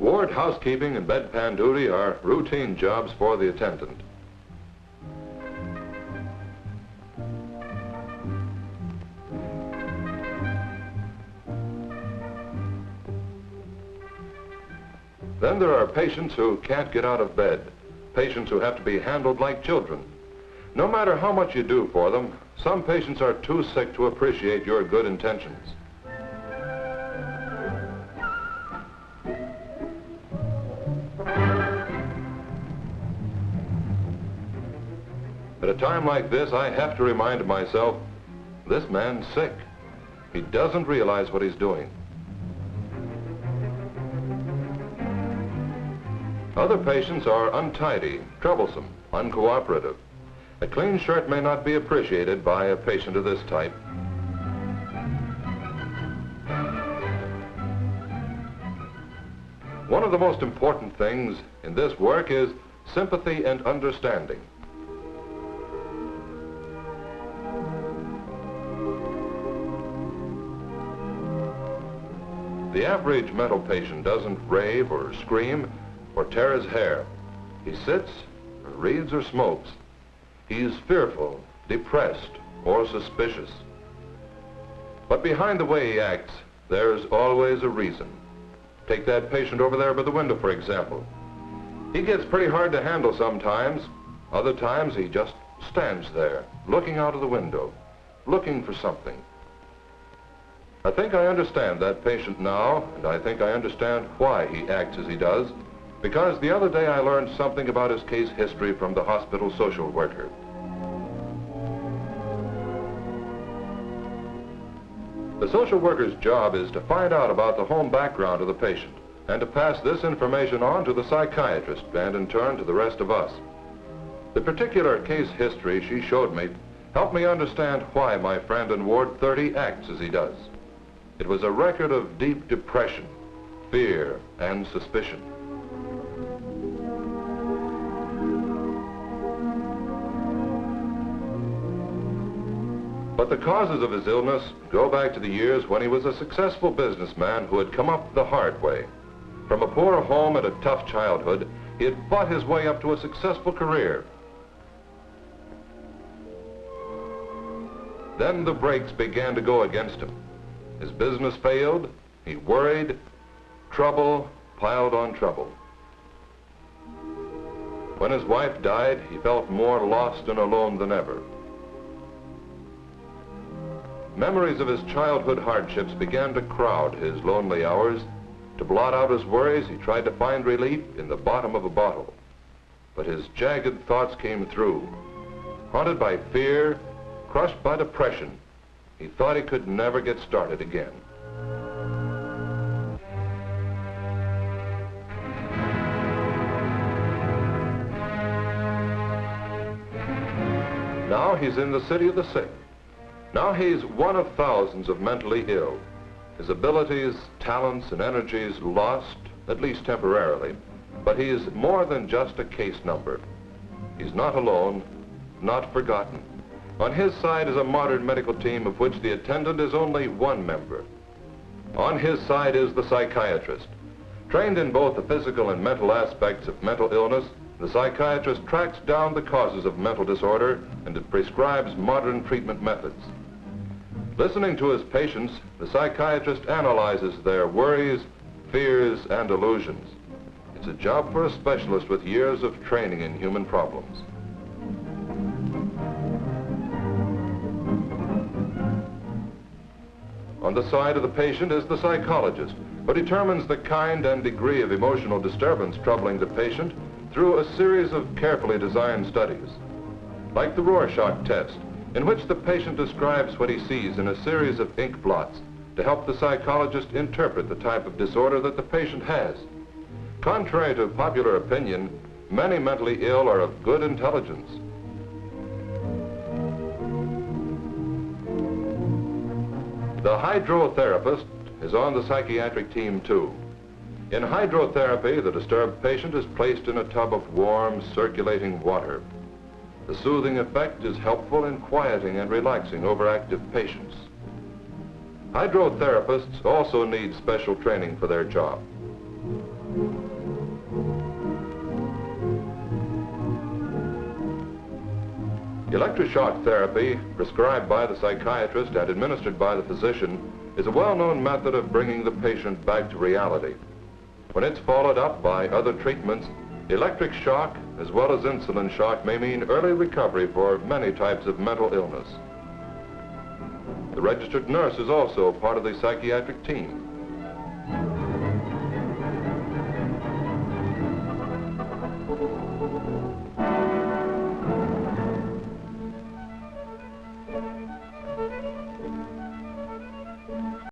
Ward housekeeping and bedpan duty are routine jobs for the attendant. Then there are patients who can't get out of bed, patients who have to be handled like children. No matter how much you do for them, some patients are too sick to appreciate your good intentions. At a time like this, I have to remind myself, this man's sick. He doesn't realize what he's doing. Other patients are untidy, troublesome, uncooperative. A clean shirt may not be appreciated by a patient of this type. One of the most important things in this work is sympathy and understanding. The average mental patient doesn't rave or scream or tear his hair. He sits, or reads, or smokes. He's fearful, depressed, or suspicious. But behind the way he acts, there's always a reason. Take that patient over there by the window, for example. He gets pretty hard to handle sometimes. Other times he just stands there, looking out of the window, looking for something. I think I understand that patient now, and I think I understand why he acts as he does, because the other day I learned something about his case history from the hospital social worker. The social worker's job is to find out about the home background of the patient and to pass this information on to the psychiatrist and in turn to the rest of us. The particular case history she showed me helped me understand why my friend in Ward 30 acts as he does. It was a record of deep depression, fear, and suspicion. But the causes of his illness go back to the years when he was a successful businessman who had come up the hard way. From a poor home and a tough childhood, he had fought his way up to a successful career. Then the brakes began to go against him. His business failed, he worried, trouble piled on trouble. When his wife died, he felt more lost and alone than ever. Memories of his childhood hardships began to crowd his lonely hours. To blot out his worries, he tried to find relief in the bottom of a bottle. But his jagged thoughts came through. Haunted by fear, crushed by depression, he thought he could never get started again. Now he's in the city of the sick. Now he's one of thousands of mentally ill. His abilities, talents, and energies lost, at least temporarily, but he is more than just a case number. He's not alone, not forgotten. On his side is a modern medical team of which the attendant is only one member. On his side is the psychiatrist. Trained in both the physical and mental aspects of mental illness, the psychiatrist tracks down the causes of mental disorder and it prescribes modern treatment methods. Listening to his patients, the psychiatrist analyzes their worries, fears, and illusions. It's a job for a specialist with years of training in human problems. On the side of the patient is the psychologist, who determines the kind and degree of emotional disturbance troubling the patient through a series of carefully designed studies. Like the Rorschach test, in which the patient describes what he sees in a series of ink blots to help the psychologist interpret the type of disorder that the patient has. Contrary to popular opinion, many mentally ill are of good intelligence. The hydrotherapist is on the psychiatric team too. In hydrotherapy, the disturbed patient is placed in a tub of warm, circulating water. The soothing effect is helpful in quieting and relaxing overactive patients. Hydrotherapists also need special training for their job. Electroshock therapy, prescribed by the psychiatrist and administered by the physician, is a well-known method of bringing the patient back to reality. When it's followed up by other treatments, electric shock as well as insulin shock may mean early recovery for many types of mental illness. The registered nurse is also part of the psychiatric team.